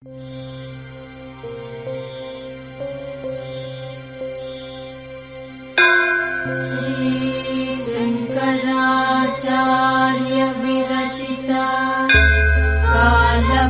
शंकराचार्य विरचिता कालभैरवाष्टकम्।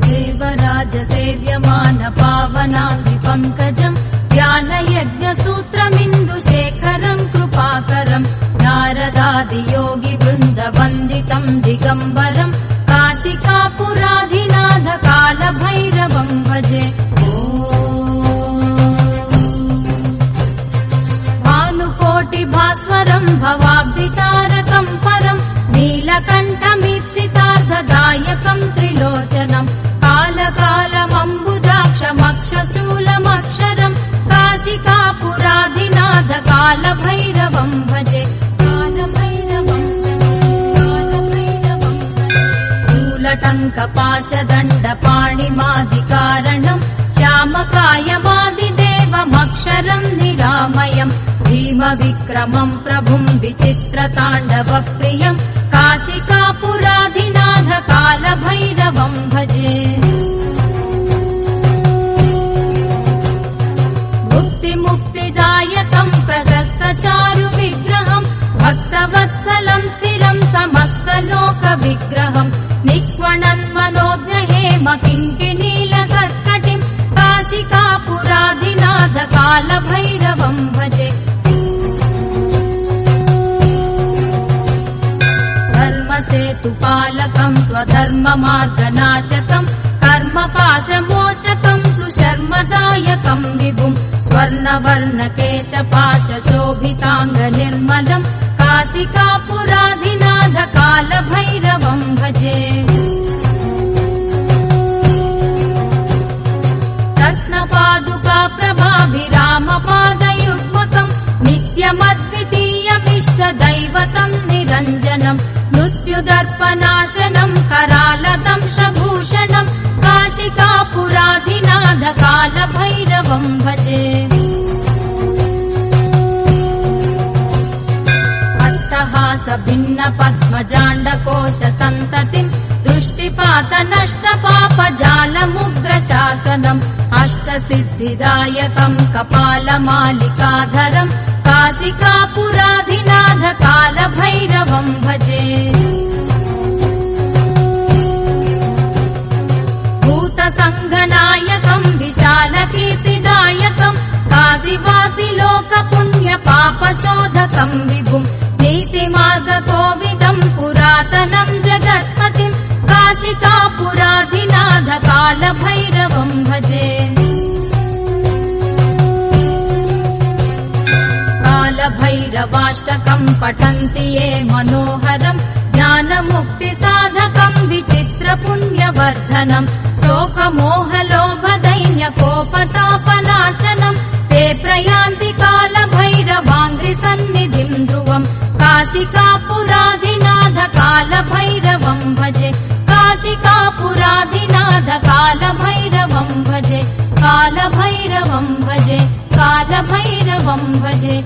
देवराजसेव्यमान पावनाङ्घ्रिपङ्कजम् ज्ञानयज्ञसूत्रमिन्दुशेखरम् कृपाकरम् नारदादियोगिवृन्दवन्दितम् दिगम्बरम् काशिकापुराधिनाथ कालभैरवम् भजे। भानुकोटिभास्वरम् भवाब्धितारकम् परम् नीलकण्ठमीप्सितार्थदायकम् त्रिलोचनम् कालकालमम्बुजाक्षमक्षशूलमक्षरम् काशिकापुराधिनाथ कालभैरवम् भजे। शूलटङ्कपाशदण्डपाणिमादिकारणम् श्यामकायमादिदेवमक्षरम् निरामयम् भीमविक्रमम् प्रभुम् विचित्रताण्डवप्रियम् काशिकापुराधिनाथ कालभैरवम् भजे। मुक्तिदायकम् प्रशस्तचारुविग्रहम् भक्तवत्सलम् स्थिरम् समस्तलोकविग्रहम् निक्वणन्मनोज्ञहेम किङ्किणीलसत्कटिम् काशिकापुराधिनाथ कालभैरवम् भजे। धर्मसेतुपालकम् त्वधर्ममार्गनाशकम् कर्मपाशमोचकम् सुशर्मदायकम् विभुम् स्वर्णवर्णकेशपाशशोभिताङ्गनिर्मलम् काशिकापुराधिनाथ कालभैरवम् भजे। रत्नपादुकाप्रभाभिरामपादयुग्मकम् नित्यमद्वितीयमिष्टदैवतम् निरञ्जनम् मृत्युदर्पनाशनम् करालदंशभूषणम् काशिकापुराधिनाथ कालभैरवम् भजे। अट्टहासभिन्नपद्मजाण्डकोशसन्ततिम् दृष्टिपातनष्टपापजालमुग्रशासनम् अष्टसिद्धिदायकम् कपालमालिकाधरम् काशिकापुराधिनाथ कालभैरवम् भजे। भूतसङ्घनायकम् विशालकीर्तिदायकम् काशीवासि लोकपुण्यपापशोधकम् विभुम् नीतिमार्गकोविदम् पुरातनम् जगत्पतिम् काशिकापुराधिनाथ कालभैरवम् भजे। कालभैरवाष्टकम् पठन्ति ये मनोहरम् ज्ञानमुक्तिसाधकम् विचित्रपुण्यवर्धनम् शोकमोहलोभदैन्यकोपतापनाशनम् ते प्रयान्ति कालभैरवाङ्घ्रिसन्निधिम् ध्रुवम् काशिकापुराधिनाथ कालभैरवम् भजे। काशिकापुराधिनाथ कालभैरवम् भजे। कालभैरवम् भजे। कालभैरवम् भजे।